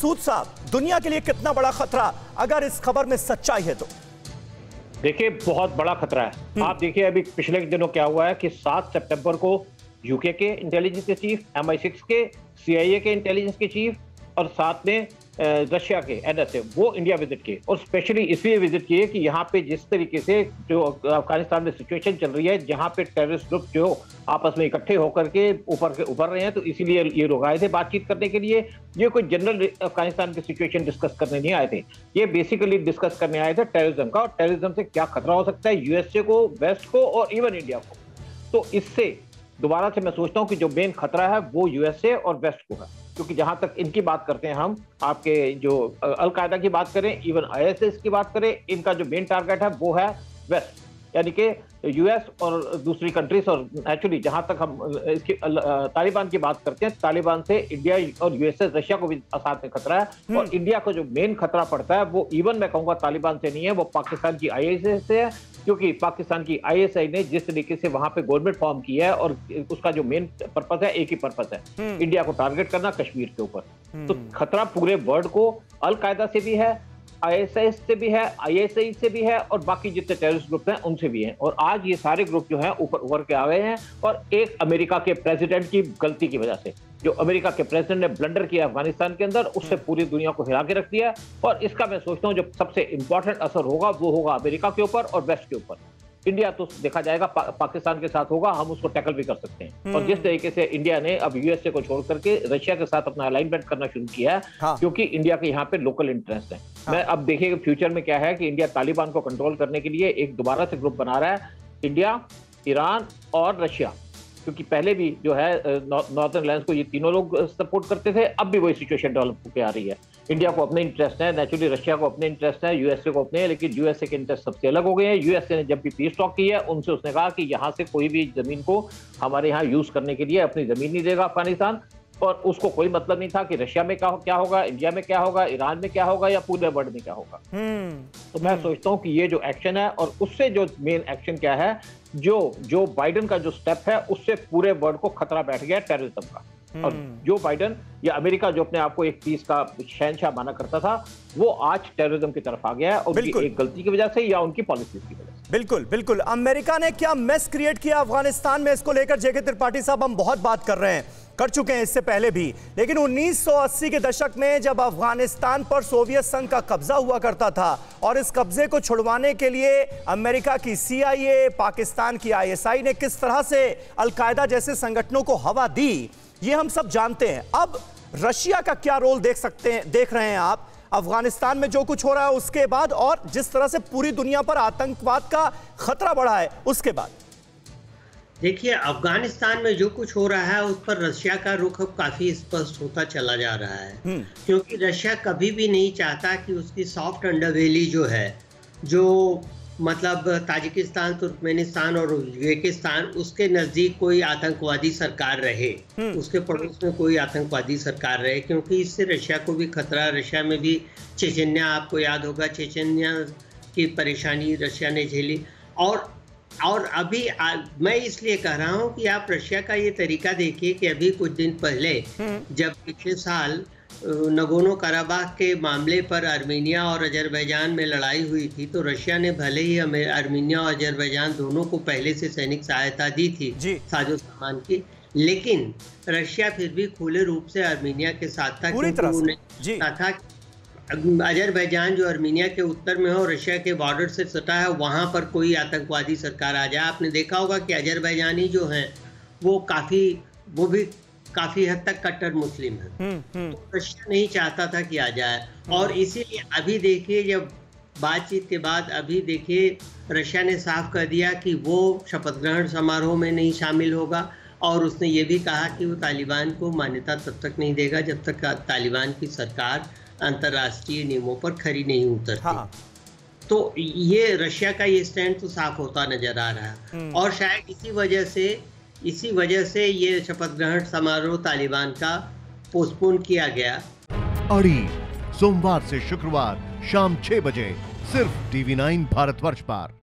सूद साहब, दुनिया के लिए कितना बड़ा खतरा अगर इस खबर में सच्चाई है तो? देखिए, बहुत बड़ा खतरा है। आप देखिए अभी पिछले दिनों क्या हुआ है कि 7 सितंबर को यूके के इंटेलिजेंस के चीफ, MI6 के, CIA के इंटेलिजेंस के चीफ और साथ में रशिया के NSA वो इंडिया विजिट किए, और स्पेशली इसलिए विजिट किए कि यहाँ पे जिस तरीके से जो अफगानिस्तान में सिचुएशन चल रही है, जहाँ पे टेररिस्ट ग्रुप जो आपस में इकट्ठे होकर के उभर रहे हैं, तो इसीलिए ये लोग आए थे बातचीत करने के लिए। ये कोई जनरल अफगानिस्तान की सिचुएशन डिस्कस करने नहीं आए थे, ये बेसिकली डिस्कस करने आए थे टेररिज्म का, और टेररिज्म से क्या खतरा हो सकता है USA को, वेस्ट को और इवन इंडिया को। तो इससे दोबारा से मैं सोचता हूँ कि जो मेन खतरा है वो USA और वेस्ट को है, क्योंकि जहां तक इनकी बात करते हैं हम, आपके जो अल-कायदा की बात करें, इवन ISIS की बात करें, इनका जो मेन टारगेट है वो है वेस्ट, यानी कि US और दूसरी कंट्रीज। और एक्चुअली जहां तक हम इसकी तालिबान की बात करते हैं, तालिबान से इंडिया और USA, रशिया को भी साथ में खतरा है, और इंडिया को जो मेन खतरा पड़ता है वो इवन मैं कहूंगा तालिबान से नहीं है, वो पाकिस्तान की ISIS से है, क्योंकि पाकिस्तान की ISI ने जिस तरीके से वहां पे गवर्नमेंट फॉर्म की है, और उसका जो मेन पर्पस है एक ही पर्पस है, इंडिया को टारगेट करना कश्मीर के ऊपर। तो खतरा पूरे वर्ल्ड को अल-कायदा से भी है, ISIS से भी है, ISI से भी है, और बाकी जितने टेररिस्ट ग्रुप हैं उनसे भी हैं। और आज ये सारे ग्रुप जो हैं ऊपर उभर के आ गए हैं, और एक अमेरिका के प्रेसिडेंट की गलती की वजह से, जो अमेरिका के प्रेसिडेंट ने ब्लंडर किया अफगानिस्तान के अंदर, उससे पूरी दुनिया को हिला के रख दिया। और इसका मैं सोचता हूँ जो सबसे इंपॉर्टेंट असर होगा वो होगा अमेरिका के ऊपर और वेस्ट के ऊपर। इंडिया तो देखा जाएगा पाकिस्तान के साथ होगा, हम उसको टैकल भी कर सकते हैं। और जिस तरीके से इंडिया ने अब USA को छोड़ करके रशिया के साथ अपना अलाइनमेंट करना शुरू किया है, हाँ। क्योंकि इंडिया के यहाँ पे लोकल इंटरेस्ट है। हाँ। मैं अब देखिए फ्यूचर में क्या है कि इंडिया तालिबान को कंट्रोल करने के लिए एक दोबारा से ग्रुप बना रहा है, इंडिया, ईरान और रशिया, क्योंकि पहले भी जो है नॉर्दर्न अलायंस को ये तीनों लोग सपोर्ट करते थे, अब भी वही सिचुएशन डेवलप होकर आ रही है। इंडिया को अपने इंटरेस्ट है, नेचुरली रशिया को अपने इंटरेस्ट है, USA को अपने हैं, लेकिन USA के इंटरेस्ट सबसे अलग हो गए हैं। USA ने जब भी पीस टॉक की है, उनसे उसने कहा कि यहाँ से कोई भी जमीन को हमारे यहाँ यूज करने के लिए अपनी जमीन नहीं देगा अफगानिस्तान, और उसको कोई मतलब नहीं था कि रशिया में क्या होगा, इंडिया में क्या होगा, ईरान में क्या होगा, या पूरे वर्ल्ड में क्या होगा। तो मैं सोचता हूँ कि ये जो एक्शन है, और उससे जो मेन एक्शन क्या है, जो बाइडेन का जो स्टेप है, उससे पूरे वर्ल्ड को खतरा बैठ गया टेररिज्म का। और जो बाइडेन या अमेरिका जो अपने आप को एक पीस का शहंशाह माना करता था, वो आज टेररिज्म की तरफ आ गया है, और उनकी एक गलती की वजह से या उनकी पॉलिसीज की वजह से। बिल्कुल बिल्कुल। अमेरिका ने क्या मेस क्रिएट किया अफगानिस्तान में, इसको लेकर JK त्रिपाठी साहब हम बहुत बात कर चुके हैं इससे पहले भी। लेकिन 1980 के दशक में जब अफगानिस्तान पर सोवियत संघ का कब्जा हुआ करता था, और इस कब्जे को छुड़वाने के लिए अमेरिका की CIA, पाकिस्तान की ISI ने किस तरह से अल-कायदा जैसे संगठनों को हवा दी, ये हम सब जानते हैं। अब रशिया का क्या रोल देख रहे हैं आप अफगानिस्तान में जो कुछ हो रहा है उसके बाद, और जिस तरह से पूरी दुनिया पर आतंकवाद का खतरा बढ़ा है उसके बाद? देखिए, अफगानिस्तान में जो कुछ हो रहा है उस पर रशिया का रुख अब काफी स्पष्ट होता चला जा रहा है, क्योंकि रशिया कभी भी नहीं चाहता कि उसकी सॉफ्ट अंडरबेली जो है, जो मतलब ताजिकिस्तान, तुर्कमेनिस्तान और उज्बेकिस्तान, उसके नज़दीक कोई आतंकवादी सरकार रहे, उसके पड़ोस में कोई आतंकवादी सरकार रहे, क्योंकि इससे रशिया को भी खतरा। रशिया में भी चेचन्या, आपको याद होगा, चेचन्या की परेशानी रशिया ने झेली। और अभी मैं इसलिए कह रहा हूँ कि आप रशिया का ये तरीका देखिए कि अभी कुछ दिन पहले जब पिछले साल नगोर्नो कराबाख के मामले पर आर्मीनिया और अजरबैजान में लड़ाई हुई थी, तो रशिया ने भले ही आर्मीनिया और अजरबैजान दोनों को पहले से सैनिक सहायता दी थी साजो सामान की, लेकिन रशिया फिर भी खुले रूप से आर्मीनिया के साथ था, क्योंकि उन्हें था अजरबैजान जो आर्मीनिया के उत्तर में हो, रशिया के बॉर्डर से सटा है, वहां पर कोई आतंकवादी सरकार आ जाए। आपने देखा होगा कि अजरबैजानी जो हैं वो भी काफी हद तक कट्टर मुस्लिम है, तो रशिया नहीं चाहता था कि आ जाए। और इसीलिए अभी देखिए, जब बातचीत के बाद अभी देखिए रशिया ने साफ कर दिया कि वो शपथ ग्रहण समारोह में नहीं शामिल होगा, और उसने ये भी कहा कि वो तालिबान को मान्यता तब तक नहीं देगा जब तक तालिबान की सरकार अंतर्राष्ट्रीय नियमों पर खरी नहीं उतरती। हाँ। तो ये रशिया का ये स्टैंड तो साफ होता नजर आ रहा है, और शायद इसी वजह से ये शपथ ग्रहण समारोह तालिबान का पोस्टपोन किया गया। अड़ी सोमवार से शुक्रवार शाम 6 बजे सिर्फ TV9 भारतवर्ष पर।